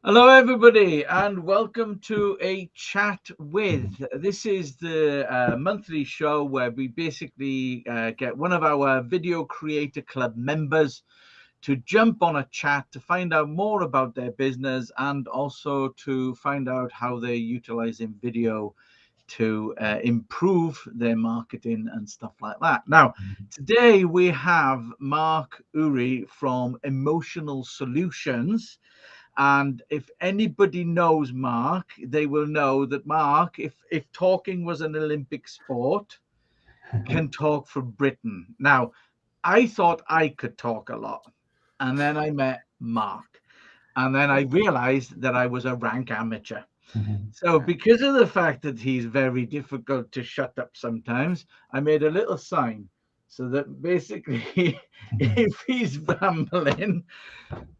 Hello, everybody, and welcome to a chat with. This is the monthly show where we basically get one of our Video Creator Club members to jump on a chat to find out more about their business and also to find out how they're utilizing video to improve their marketing and stuff like that. Now, today we have Mark Urry from Emotional Solutions. And if anybody knows Mark, they will know that Mark, if talking was an Olympic sport, can talk for Britain. Now, I thought I could talk a lot. And then I met Mark. And then I realized that I was a rank amateur. So because of the fact that he's very difficult to shut up sometimes, I made a little sign so that basically if he's rambling,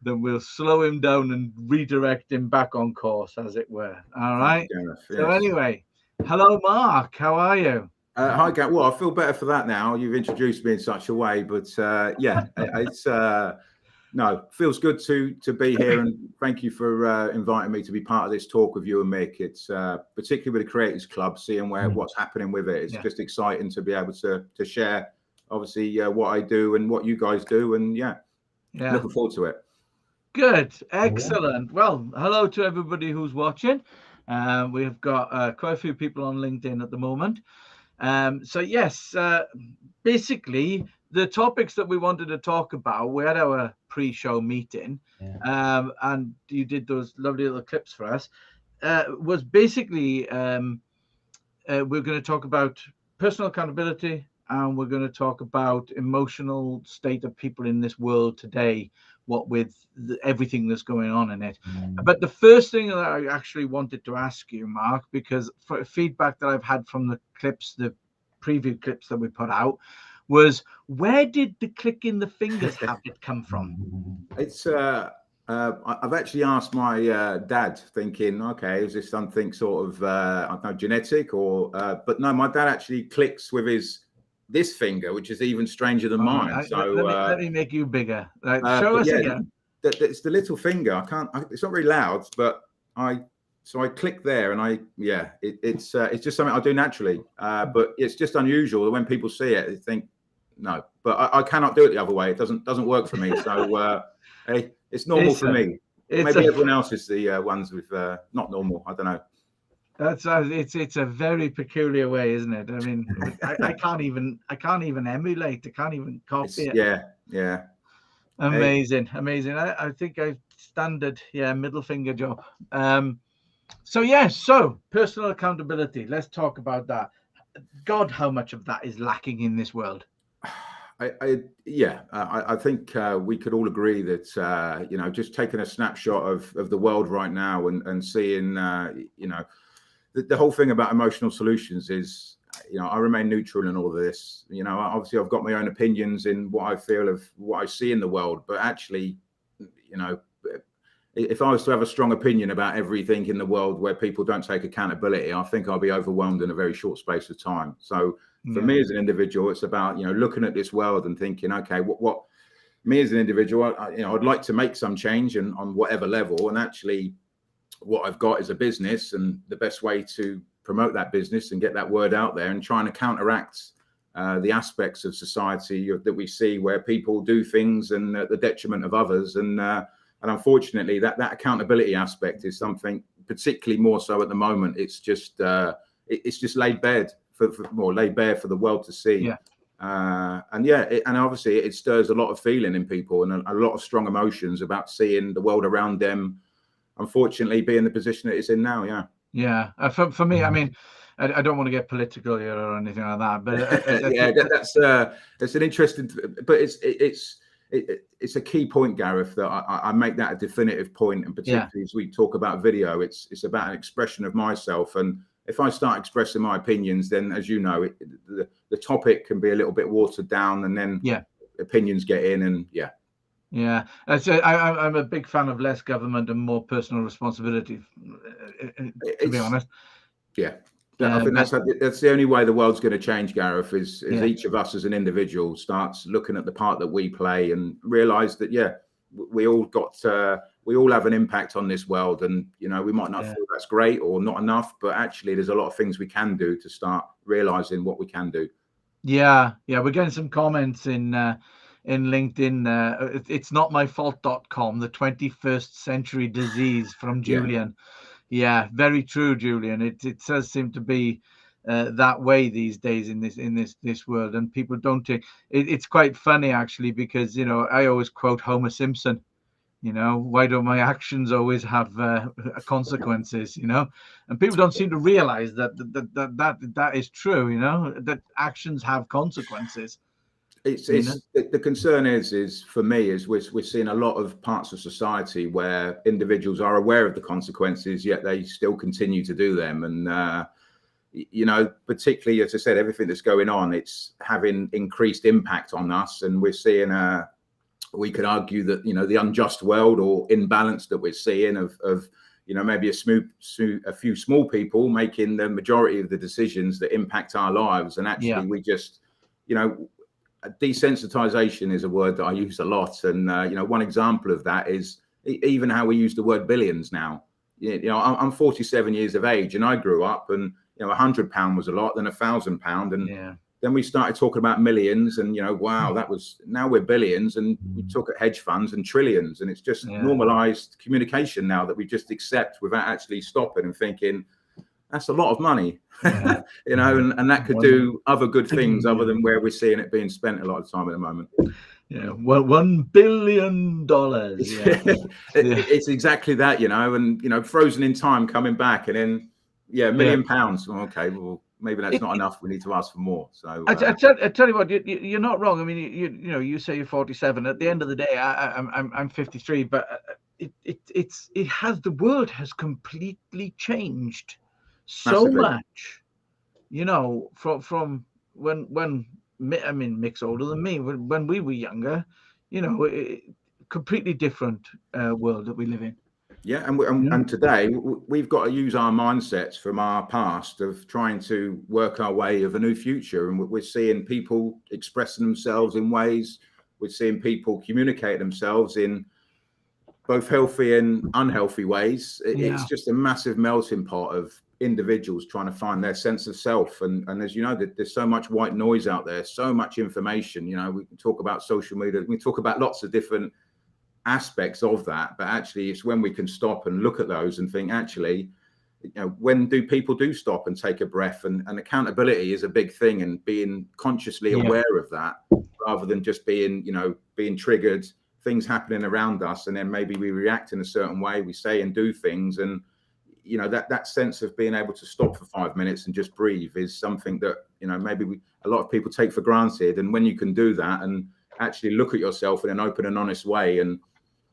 then we'll slow him down and redirect him back on course, as it were. All right. So anyway, hello, Mark. How are you? Hi, Gav. Well, I feel better for that now. You've introduced me in such a way, but it's feels good to be here, and thank you for inviting me to be part of this talk with you and Mick. It's particularly with the Creators Club, seeing what's happening with it. It's just exciting to be able to share, obviously, what I do and what you guys do, and looking forward to it. Good, excellent. Well, hello to everybody who's watching. We've got quite a few people on LinkedIn at the moment. So yes, basically the topics that we wanted to talk about, we had our pre-show meeting, and you did those lovely little clips for us, was basically we're going to talk about personal accountability, and we're going to talk about emotional state of people in this world today, what with everything that's going on in it. But the first thing that I actually wanted to ask you, Mark, because for feedback that I've had from the clips, the preview clips that we put out, was where did the clicking the fingers habit come from? It's I've actually asked my dad, thinking, okay, is this something sort of I don't know, genetic or but no, my dad actually clicks with this finger, which is even stranger than mine. So let me make you bigger. Show us again. It's the little finger. It's not very loud, but I click there, and it's just something I do naturally. But it's just unusual that when people see it, they think no. But I cannot do it the other way. It doesn't work for me. So hey, it's normal for me. Maybe everyone else is the ones with not normal. I don't know. It's a very peculiar way, isn't it? I mean, I can't even emulate. I can't even copy it. Yeah. Amazing. I think I standard middle finger job. So personal accountability. Let's talk about that. God, how much of that is lacking in this world? I think we could all agree that just taking a snapshot of the world right now and seeing the whole thing about emotional solutions is, I remain neutral in all of this. Obviously I've got my own opinions in what I feel of what I see in the world, but actually, if I was to have a strong opinion about everything in the world where people don't take accountability, I think I'll be overwhelmed in a very short space of time. So for me as an individual, it's about, looking at this world and thinking, okay, what me as an individual, I'd like to make some change and on whatever level. And actually what I've got is a business, and the best way to promote that business and get that word out there and trying to counteract the aspects of society that we see where people do things and at the detriment of others. And unfortunately, that accountability aspect is something particularly more so at the moment. It's just laid bare for the world to see. And obviously it stirs a lot of feeling in people and a lot of strong emotions about seeing the world around them, unfortunately, be in the position that it's in now. For me, I mean, I don't want to get political here or anything like that, but that's an interesting, but it's a key point, Gareth, that I make that a definitive point, and particularly as we talk about video, it's about an expression of myself. And if I start expressing my opinions, then, as you know, the topic can be a little bit watered down, and then opinions get in, and I'm a big fan of less government and more personal responsibility, to be honest. I think that's the only way the world's going to change, Gareth, is each of us as an individual starts looking at the part that we play and realize that, we all have an impact on this world, and you know, we might not feel that's great or not enough, but actually there's a lot of things we can do to start realizing what we can do. Yeah, we're getting some comments in LinkedIn. It's not my fault.com, the 21st century disease from Julian. Yeah, very true, Julian. It does seem to be that way these days in this world, and people don't take it. It's quite funny actually, because you know, I always quote Homer Simpson. You know, why don't my actions always have consequences? You know, and people don't seem to realize that is true. You know, that actions have consequences. It's the concern is for me is we're seeing a lot of parts of society where individuals are aware of the consequences, yet they still continue to do them. And you know, particularly as I said, everything that's going on, it's having increased impact on us, and we're seeing we could argue that, you know, the unjust world or imbalance that we're seeing of you know, maybe a few small people making the majority of the decisions that impact our lives, and actually we just, you know, desensitization is a word that I use a lot, and you know, one example of that is even how we use the word billions now. You know, I'm 47 years of age, and I grew up, and you know, £100 was a lot, then £1,000, and then we started talking about millions, and you know, wow, that was, now we're billions, and we talk at hedge funds and trillions, and it's just normalized communication now that we just accept without actually stopping and thinking, that's a lot of money, you know, and that could do other good things other than where we're seeing it being spent a lot of time at the moment. Yeah, well, $1 billion. It's exactly that, you know, and you know, frozen in time, coming back, and then £1 million. Well, okay, well, maybe that's not enough. We need to ask for more. So I tell you what, you're not wrong. I mean, you know, you say you're 47. At the end of the day, I'm 53. But the world has completely changed so much. You know, from when I mean, Mick's older than me. When we were younger, you know, completely different world that we live in. Yeah, and today we've got to use our mindsets from our past of trying to work our way of a new future. And we're seeing people expressing themselves in ways, we're seeing people communicate themselves in both healthy and unhealthy ways. It's just a massive melting pot of individuals trying to find their sense of self. And as you know, there's so much white noise out there, so much information. You know, we can talk about social media, we talk about lots of different aspects of that, but actually it's when we can stop and look at those and think, actually, you know, when do people do stop and take a breath? And accountability is a big thing, and being consciously aware of that, rather than just being, you know, being triggered, things happening around us, and then maybe we react in a certain way, we say and do things, and you know, that sense of being able to stop for 5 minutes and just breathe is something that, you know, maybe a lot of people take for granted. And when you can do that and actually look at yourself in an open and honest way, and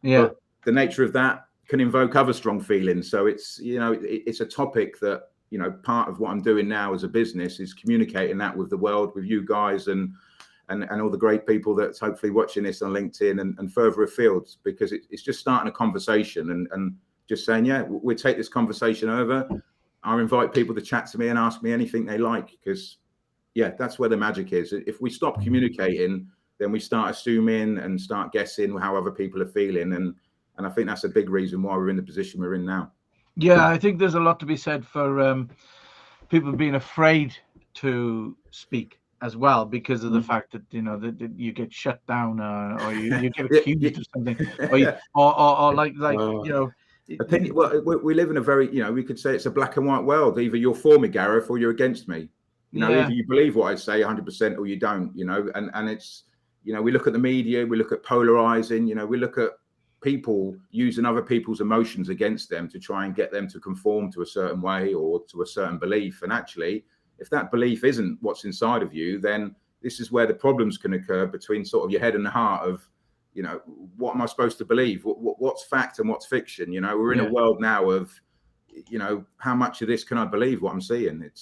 but the nature of that can invoke other strong feelings. So it's, you know, it's a topic that, you know, part of what I'm doing now as a business is communicating that with the world, with you guys, and all the great people that's hopefully watching this on LinkedIn and further afield, because it's just starting a conversation and just saying, yeah, we'll take this conversation over. I'll invite people to chat to me and ask me anything they like, because that's where the magic is. If we stop communicating, then we start assuming and start guessing how other people are feeling. And I think that's a big reason why we're in the position we're in now. Yeah, I think there's a lot to be said for people being afraid to speak as well, because of the fact that, you know, that you get shut down or you get accused of something, or like you know. Opinion, well, we live in a very, you know, we could say it's a black and white world. Either you're for me, Gareth, or you're against me. You know, either you believe what I say 100% or you don't, you know, and it's, you know, we look at the media, we look at polarizing, you know, we look at people using other people's emotions against them to try and get them to conform to a certain way or to a certain belief. And actually, if that belief isn't what's inside of you, then this is where the problems can occur between sort of your head and the heart of, you know, what am I supposed to believe? What's fact and what's fiction? You know, we're in a world now of, you know, how much of this can I believe what I'm seeing? It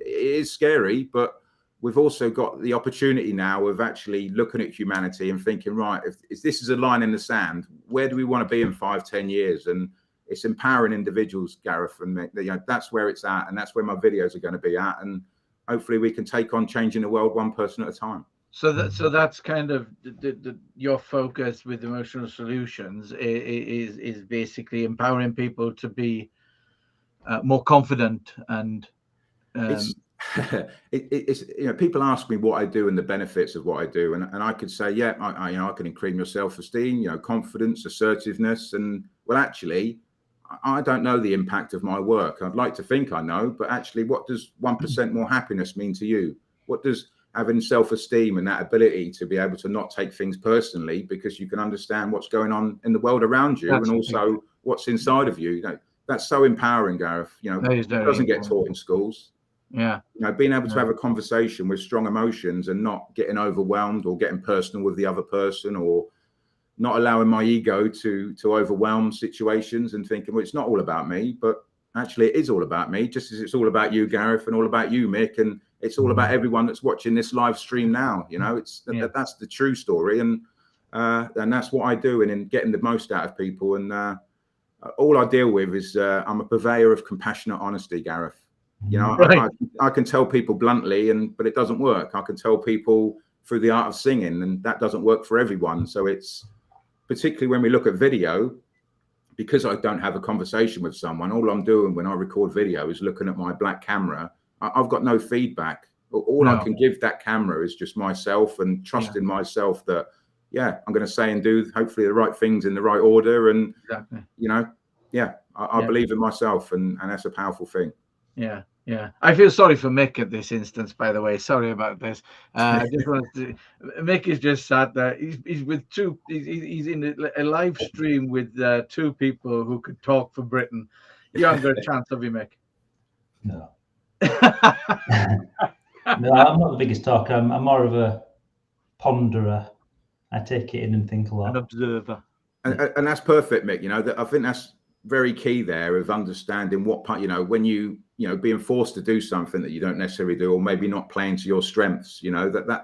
is scary, but we've also got the opportunity now of actually looking at humanity and thinking, right, if this is a line in the sand, where do we want to be in 5-10 years? And it's empowering individuals, Gareth, and you know, that's where it's at, and that's where my videos are going to be at. And hopefully we can take on changing the world one person at a time. So that's kind of your focus with emotional solutions is basically empowering people to be more confident and It's um, it's people ask me what I do and the benefits of what I do, and I could say, yeah, I can increase your self-esteem, confidence, assertiveness, and well, actually, I don't know the impact of my work. I'd like to think I know, but actually, what does 1% more happiness mean to you? What does having self-esteem and that ability to be able to not take things personally because you can understand what's going on in the world around you that's and a big, also what's inside of you? That's so empowering, Gareth. that is It very doesn't get important. taught in schools. Yeah, Being able to yeah, have a conversation with strong emotions and not getting overwhelmed or getting personal with the other person, or not allowing my ego to overwhelm situations and thinking, well, it's not all about me, but actually it is all about me, just as it's all about you, Gareth, and all about you, Mick, and it's all about everyone that's watching this live stream now. It's yeah, that's the true story, and that's what I do, and in getting the most out of people. And all I deal with is I'm a purveyor of compassionate honesty, Gareth. right. I can tell people bluntly, but it doesn't work. I can tell people through the art of singing, and that doesn't work for everyone. So it's particularly when we look at video, because I don't have a conversation with someone. All I'm doing when I record video is looking at my black camera. I've got no feedback. All I No, can give that camera is just myself and yeah, trusting myself that, yeah, I'm going to say and do hopefully the right things in the right order. And, exactly. yeah, I Yeah, believe in myself, and that's a powerful thing. yeah, yeah. I feel sorry for Mick at this instance, by the way. Sorry about this. I just wanted to. Mick is just sat there. He's with two. He's in a live stream with two people who could talk for Britain. You haven't got a chance, have you, Mick? No. No, I'm not the biggest talker. I'm more of a ponderer. I take it in and think a An lot. observer. And that's perfect, Mick. I think that's very key there, of understanding what part, when being forced to do something that you don't necessarily do, or maybe not playing to your strengths,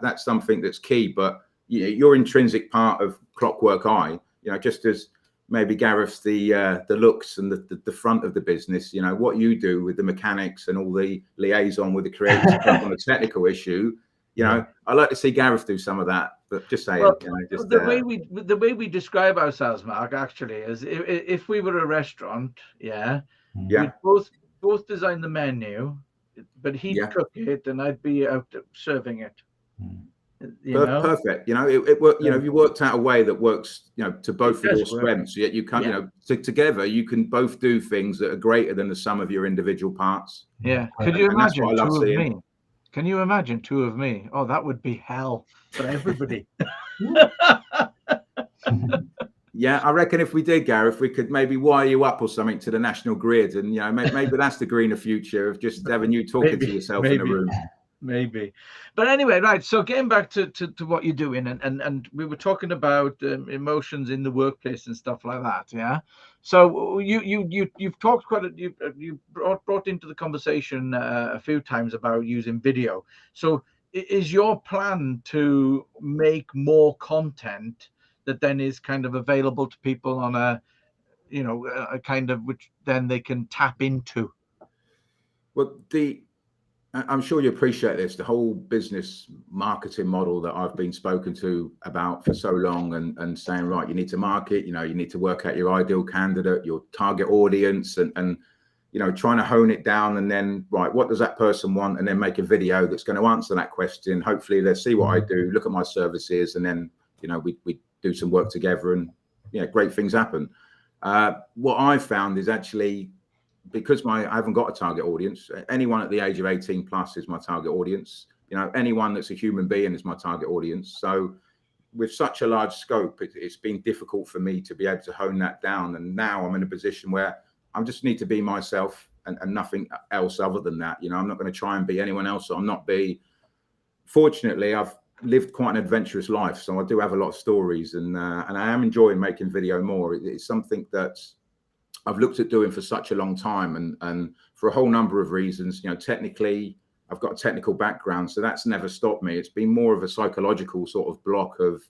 that's something that's key. But your intrinsic part of Clockwork Eye, just as maybe Gareth's the looks and the front of the business, what you do with the mechanics and all the liaison with the creative stuff on a technical issue. I like to see Gareth do some of that, but just saying, Well, just the way we describe ourselves, Mark, actually, is if we were a restaurant, yeah, we'd both design the menu, but he'd yeah. cook it and I'd be out serving it. You know, Perfect. It worked. You worked out a way that works. To both of your strengths. Yet you can. Together you can both do things that are greater than the sum of your individual parts. Yeah. Could you imagine two of me? Can you imagine two of me? Oh, that would be hell for everybody. Yeah, I reckon if we did, Gareth, we could maybe wire you up or something to the national grid, and maybe that's the greener future of just having you talking to yourself in a room. Maybe. But anyway, right. So getting back to what you're doing, and we were talking about emotions in the workplace and stuff like that. Yeah. So you've talked you brought into the conversation a few times about using video. So is your plan to make more content that then is kind of available to people on a kind of, which then they can tap into? Well, I'm sure you appreciate this. The whole business marketing model that I've been spoken to about for so long, and saying, right, you need to market, you need to work out your ideal candidate, your target audience, and trying to hone it down, and then, right, what does that person want? And then make a video that's going to answer that question. Hopefully they'll see what I do, look at my services, and then, we do some work together, and great things happen. What I've found is actually, because I haven't got a target audience, anyone at the age of 18 plus is my target audience. Anyone that's a human being is my target audience. So with such a large scope, it's been difficult for me to be able to hone that down. And now I'm in a position where I just need to be myself and nothing else other than that. I'm not going to try and be anyone else. I'm not be. Fortunately, I've lived quite an adventurous life, so I do have a lot of stories, and I am enjoying making video more. It's something that I've looked at doing for such a long time, and for a whole number of reasons. Technically, I've got a technical background, so that's never stopped me. It's been more of a psychological sort of block of,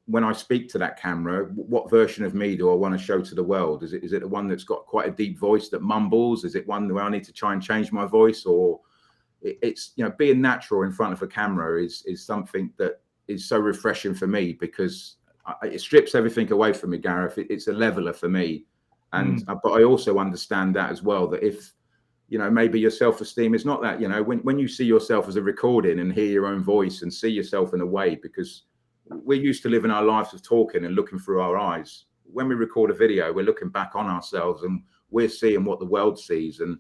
when I speak to that camera, what version of me do I want to show to the world? Is it the one that's got quite a deep voice that mumbles? Is it one where I need to try and change my voice? Or, it's, you know, being natural in front of a camera is something that is so refreshing for me, because it strips everything away from me, Gareth. It's a leveler for me. And but I also understand that as well, that if, you know, maybe your self-esteem is not that, you know, when you see yourself as a recording and hear your own voice and see yourself in a way, because we're used to living our lives of talking and looking through our eyes. When we record a video, we're looking back on ourselves and we're seeing what the world sees. And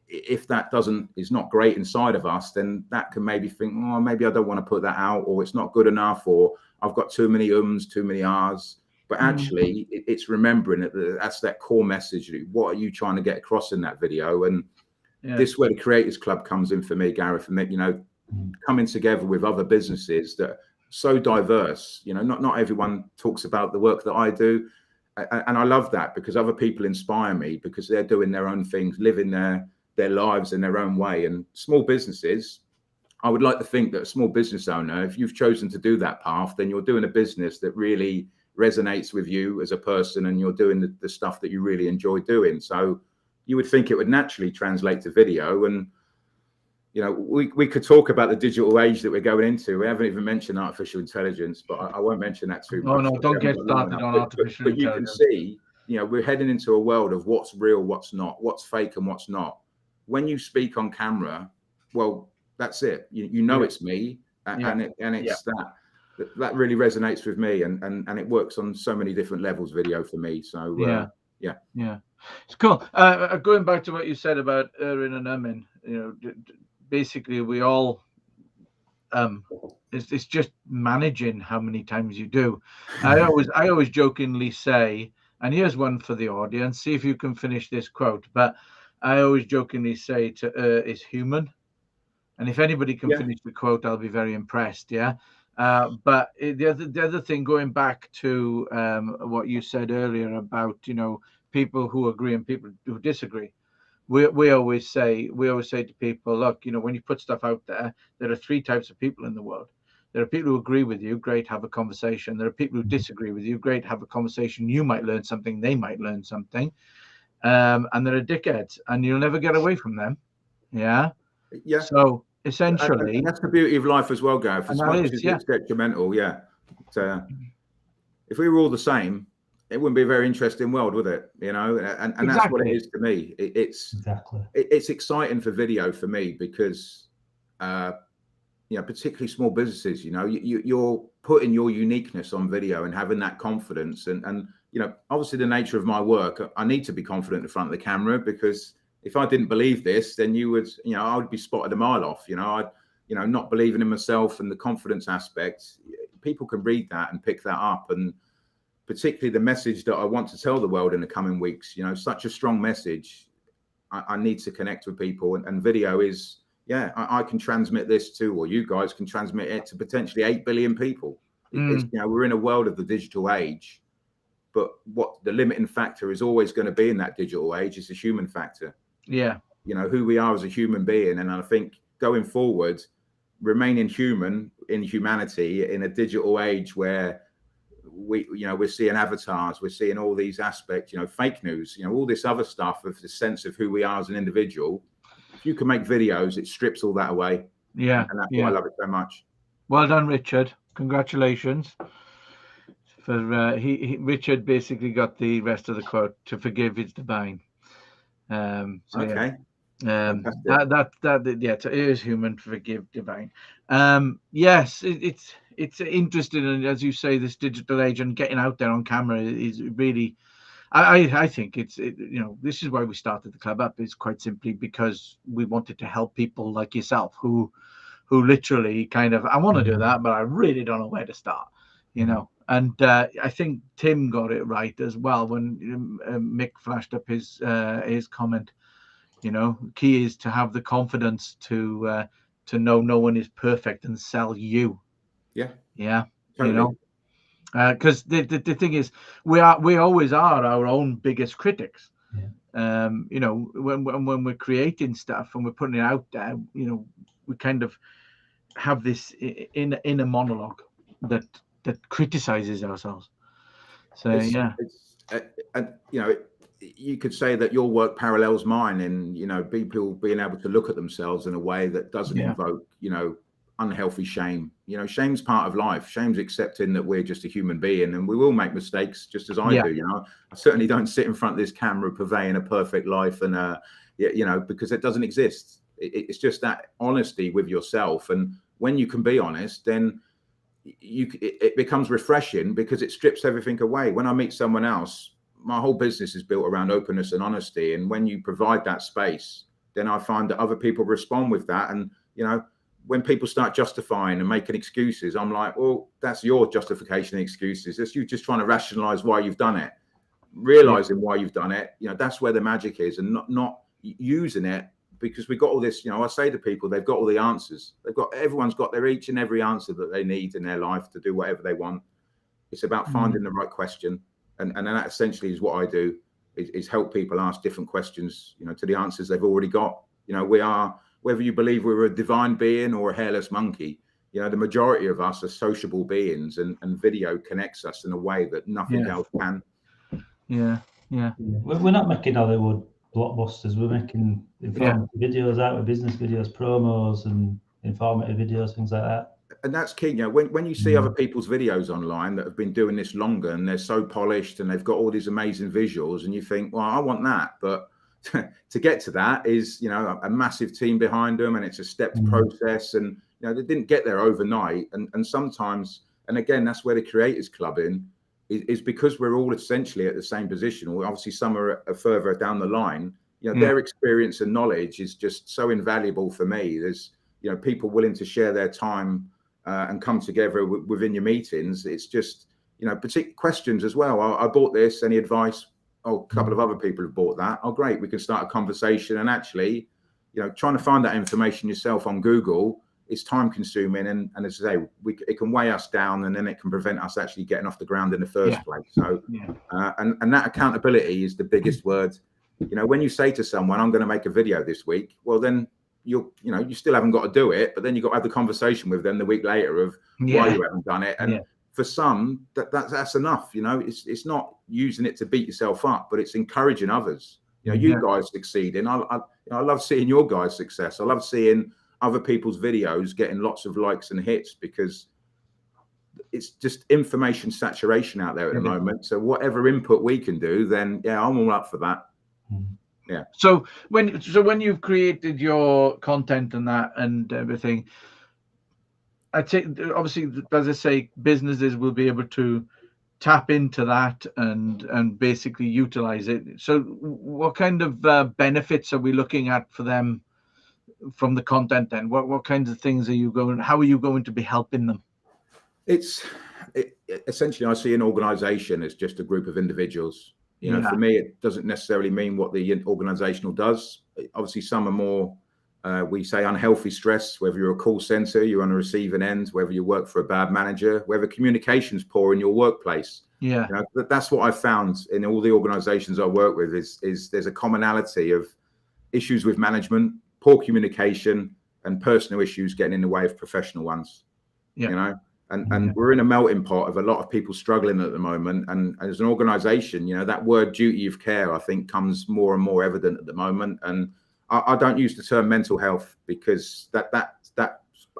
if that is not great inside of us, then that can maybe think, oh, maybe I don't want to put that out, or it's not good enough, or I've got too many ums, too many ahs. But actually, it's remembering that's that core message. What are you trying to get across in that video? And this is where the Creators Club comes in for me, Gareth, and that, you know, coming together with other businesses that are so diverse. You know, not everyone talks about the work that I do. And I love that, because other people inspire me, because they're doing their own things, living their lives in their own way. And small businesses, I would like to think that a small business owner, if you've chosen to do that path, then you're doing a business that really resonates with you as a person, and you're doing the stuff that you really enjoy doing. So you would think it would naturally translate to video. And, you know, we could talk about the digital age that we're going into. We haven't even mentioned artificial intelligence, but I won't mention that too much. No, don't get started on artificial intelligence. But you can see, you know, we're heading into a world of what's real, what's not, what's fake and what's not. When you speak on camera, well, that's it. You know it's me, and it's that really resonates with me, and it works on so many different levels, video for me. So yeah, it's cool. Going back to what you said about Urrin and Umin, you know, basically we all it's just managing how many times you do. I always jokingly say, and here's one for the audience, see if you can finish this quote, but I always jokingly say to is human. And if anybody can finish the quote, I'll be very impressed. Yeah. But the other thing, going back to what you said earlier about, you know, people who agree and people who disagree, we always say to people, look, you know, when you put stuff out there are three types of people in the world. There are people who agree with you, great, have a conversation. There are people who disagree with you, great, have a conversation. You might learn something, they might learn something. And there are dickheads, and you'll never get away from them. Yeah. So essentially, and that's the beauty of life as well, Gareth. As much as it's detrimental, if we were all the same, it wouldn't be a very interesting world, would it? You know, and that's what it is to me. It's exciting for video for me, because you know, particularly small businesses, you know, you're putting your uniqueness on video and having that confidence, and you know, obviously the nature of my work, I need to be confident in front of the camera, because if I didn't believe this, then I would be spotted a mile off. You know, not believing in myself, and the confidence aspect, people can read that and pick that up. And particularly the message that I want to tell the world in the coming weeks, you know, such a strong message. I need to connect with people, and video is, I can transmit this to, or you guys can transmit it to potentially 8 billion people. It's, you know, we're in a world of the digital age, but what the limiting factor is always going to be in that digital age is the human factor. Yeah. You know, who we are as a human being. And I think going forward, remaining human in humanity in a digital age where we're seeing avatars, we're seeing all these aspects, you know, fake news, you know, all this other stuff of the sense of who we are as an individual. If you can make videos, it strips all that away. Yeah. And that's why I love it so much. Well done, Richard. Congratulations. For Richard basically got the rest of the quote, to forgive is divine. Okay. It is human, forgive divine. Yes, it's interesting, and as you say, this digital age and getting out there on camera is really, I think you know, this is why we started the club up, is quite simply because we wanted to help people like yourself who literally kind of, I want to do that, but I really don't know where to start, you know. And I think Tim got it right as well when Mick flashed up his comment. You know, key is to have the confidence to know no one is perfect and sell you. Yeah. Totally. You know, because the thing is, we always are our own biggest critics. You know, when we're creating stuff and we're putting it out there, you know, we kind of have this inner monologue that criticizes ourselves. So and you know, you could say that your work parallels mine in, you know, people being able to look at themselves in a way that doesn't invoke, you know, unhealthy shame. You know, shame's part of life. Shame's accepting that we're just a human being and we will make mistakes just as I do. You know, I certainly don't sit in front of this camera purveying a perfect life and, you know, because it doesn't exist. It's just that honesty with yourself. And when you can be honest, then it becomes refreshing because it strips everything away. When I meet someone else, my whole business is built around openness and honesty. And when you provide that space, then I find that other people respond with that. And, you know, when people start justifying and making excuses, I'm like, well, that's your justification and excuses. That's you just trying to rationalize why you've done it, realizing why you've done it. You know, that's where the magic is, and not using it because we've got all this, you know, I say to people, they've got all the answers. Everyone's got their each and every answer that they need in their life to do whatever they want. It's about finding the right question. And that essentially is what I do is help people ask different questions, you know, to the answers they've already got. You know, we are, whether you believe we're a divine being or a hairless monkey, you know, the majority of us are sociable beings, and video connects us in a way that nothing else can. Yeah. We're not making Hollywood blockbusters. We're making informative videos out with business videos, promos, and informative videos, things like that. And that's key. You know, when you see other people's videos online that have been doing this longer and they're so polished and they've got all these amazing visuals, and you think, well, I want that, but to get to that is, you know, a massive team behind them, and it's a stepped process, and you know, they didn't get there overnight. And sometimes, and again, that's where the Creators Club is because we're all essentially at the same position, or obviously some are further down the line. You know, their experience and knowledge is just so invaluable for me. There's, you know, people willing to share their time and come together within your meetings. It's just, you know, particular questions as well. I bought this, any advice? Oh, a couple of other people have bought that. Oh, great. We can start a conversation. And actually, you know, trying to find that information yourself on Google is time consuming. And as I say, it can weigh us down, and then it can prevent us actually getting off the ground in the first place. So, and that accountability is the biggest word. You know, when you say to someone, I'm going to make a video this week, well, then you still haven't got to do it, but then you've got to have the conversation with them the week later of why you haven't done it. And for some, that's enough. You know, it's not using it to beat yourself up, but it's encouraging others. You know, you guys succeeding. I love seeing your guys' success. I love seeing other people's videos getting lots of likes and hits, because it's just information saturation out there at the moment. So whatever input we can do, then I'm all up for that. Yeah. So when you've created your content and that and everything, I take, obviously, as I say, businesses will be able to tap into that and basically utilize it. So what kind of benefits are we looking at for them from the content then? What kinds of things how are you going to be helping them? Essentially, I see an organization as just a group of individuals. You know, for me, it doesn't necessarily mean what the organizational does. Obviously, some are more, we say, unhealthy stress, whether you're a call center, you're on a receiving end, whether you work for a bad manager, whether communication's poor in your workplace. You know, that's what I've found in all the organizations I work with is there's a commonality of issues with management, poor communication, and personal issues getting in the way of professional ones. You know, and we're in a melting pot of a lot of people struggling at the moment. And as an organization, you know, that word duty of care, I think, comes more and more evident at the moment. And I don't use the term mental health, because that's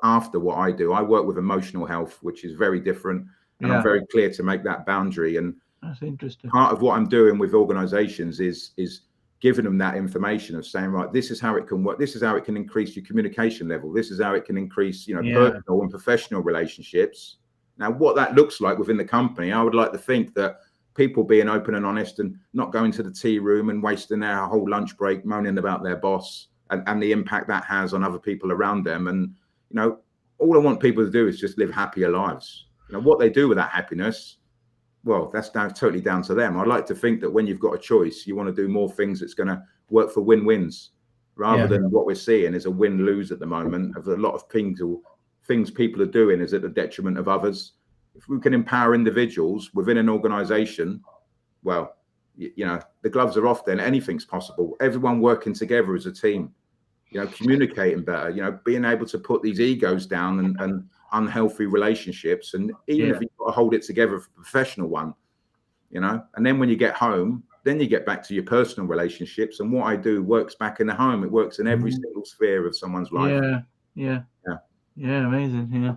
after what I do. I work with emotional health, which is very different. And I'm very clear to make that boundary. And that's interesting. Part of what I'm doing with organizations is giving them that information of saying, right, this is how it can work. This is how it can increase your communication level. This is how it can increase, you know, personal and professional relationships. Now, what that looks like within the company, I would like to think that people being open and honest and not going to the tea room and wasting their whole lunch break moaning about their boss and the impact that has on other people around them. And, you know, all I want people to do is just live happier lives. You know, what they do with that happiness, well, that's totally down to them. I'd like to think that when you've got a choice, you want to do more things that's going to work for win-wins, rather than what we're seeing is a win-lose at the moment of a lot of things people are doing is at the detriment of others. If we can empower individuals within an organization, well, you know, the gloves are off, then anything's possible. Everyone working together as a team, you know, communicating better, you know, being able to put these egos down and unhealthy relationships, and even if you've got to hold it together for a professional one, you know, and then when you get home, then you get back to your personal relationships, and what I do works back in the home. It works in every single sphere of someone's life. Yeah, amazing. Yeah,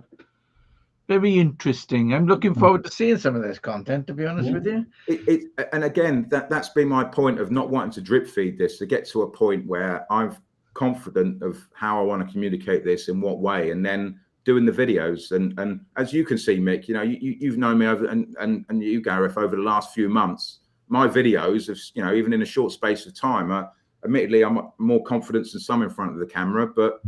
very interesting. I'm looking forward to seeing some of this content, to be honest with you. And again, that's been my point of not wanting to drip feed this, to get to a point where I'm confident of how I want to communicate this, in what way, and then doing the videos. And as you can see, Mick, you know, you've known me over, and you, Gareth, over the last few months. My videos have, you know, even in a short space of time, admittedly, I'm more confident than some in front of the camera, but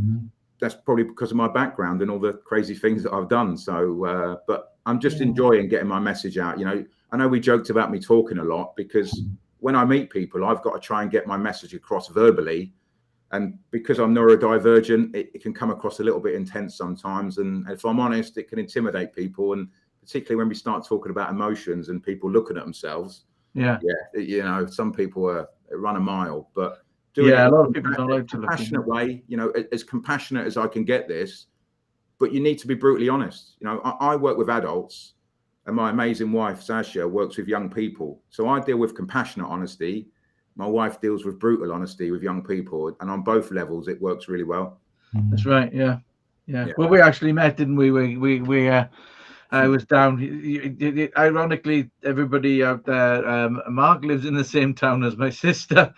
that's probably because of my background and all the crazy things that I've done. So, but I'm just enjoying getting my message out. You know, I know we joked about me talking a lot, because when I meet people, I've got to try and get my message across verbally. And because I'm neurodivergent, it can come across a little bit intense sometimes. And if I'm honest, it can intimidate people. And particularly when we start talking about emotions and people looking at themselves. Yeah, you know, some people run a mile, but doing it a lot of people don't like to look. Compassionate way, you know, as compassionate as I can get this, but you need to be brutally honest. You know, I work with adults, and my amazing wife Sasha works with young people. So I deal with compassionate honesty. My wife deals with brutal honesty with young people, and on both levels, it works really well. That's right. Yeah. Well, we actually met, didn't we? I was down. Ironically, everybody out there, Mark lives in the same town as my sister,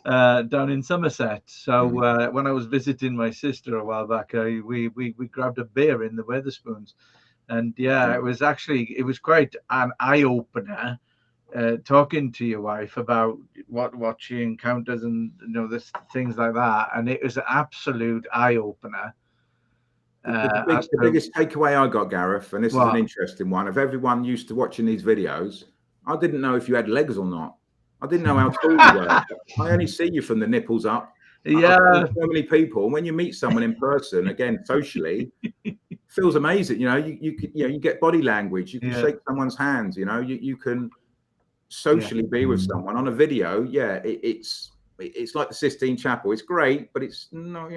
down in Somerset. So when I was visiting my sister a while back, we grabbed a beer in the Wetherspoons, and it was quite an eye opener. Talking to your wife about what she encounters, and you know, this things like that, and it was an absolute eye opener. The biggest takeaway I got, Gareth, and this is an interesting one, of everyone used to watching these videos, I didn't know if you had legs or not. I didn't know how tall you were. I only see you from the nipples up. So many people, when you meet someone in person, again, socially, feels amazing. You know, you get body language. You can shake someone's hands. You know, you can socially be with someone. On a video. It's like the Sistine Chapel. It's great, but it's not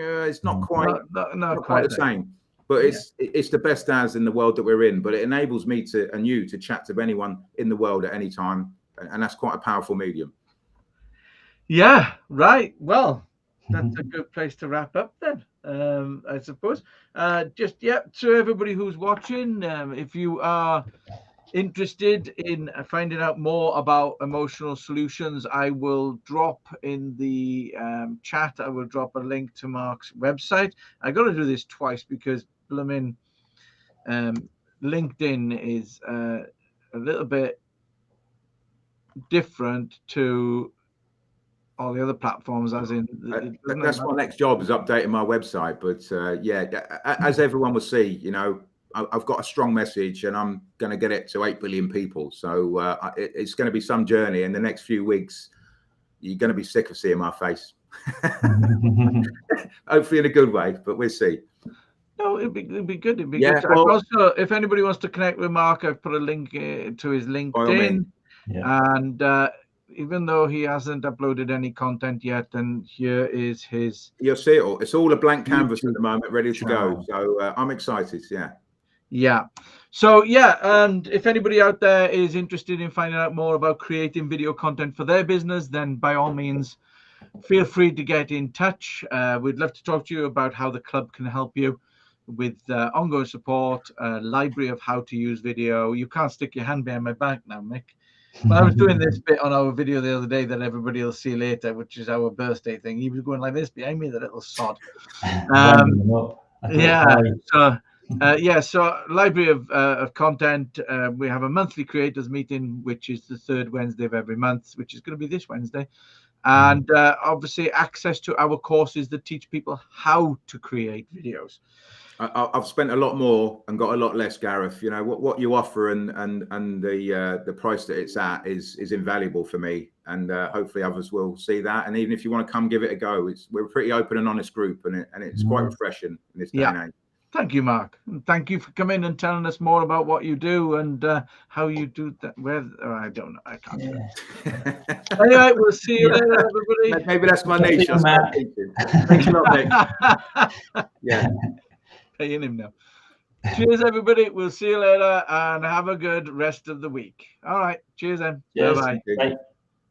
quite the same. But it's the best as in the world that we're in. But it enables me and you to chat to anyone in the world at any time, and that's quite a powerful medium. Yeah, right. Well, that's a good place to wrap up then, I suppose. To everybody who's watching, if you are interested in finding out more about emotional solutions, I will drop in the chat, I will drop a link to Mark's website. I got to do this twice because LinkedIn is a little bit different to all the other platforms, as in that's my next job, is updating my website. But as everyone will see, you know, I've got a strong message, and I'm going to get it to 8 billion people. So it's going to be some journey. In the next few weeks, you're going to be sick of seeing my face. Hopefully in a good way, but we'll see. No, it'd be good. It'd be good. Well, also, if anybody wants to connect with Mark, I've put a link to his LinkedIn. And even though he hasn't uploaded any content yet, then here is his. You'll see it all. It's all a blank canvas at the moment, ready to go. So I'm excited. Yeah. So and if anybody out there is interested in finding out more about creating video content for their business, then by all means, feel free to get in touch. We'd love to talk to you about how the club can help you with ongoing support, library of how to use video. You can't stick your hand behind my back now, Mick. But I was doing this bit on our video the other day that everybody will see later, which is our birthday thing. He was going like this behind me, the little sod. So library of content. We have a monthly creators meeting, which is the third Wednesday of every month, which is going to be this Wednesday. And obviously access to our courses that teach people how to create videos. I've spent a lot more and got a lot less, Gareth. You know, what you offer and the price that it's at is invaluable for me, and hopefully others will see that. And even if you want to come give it a go, we're a pretty open and honest group, and it's quite refreshing in this day and age. Thank you, Mark. And thank you for coming and telling us more about what you do and how you do that. I don't know. I can't do it. Anyway, we'll see you later, everybody. Maybe that's my niche. Thanks a lot, mate. Yeah. Paying him now. Cheers, everybody. We'll see you later and have a good rest of the week. All right. Cheers, then. Bye-bye.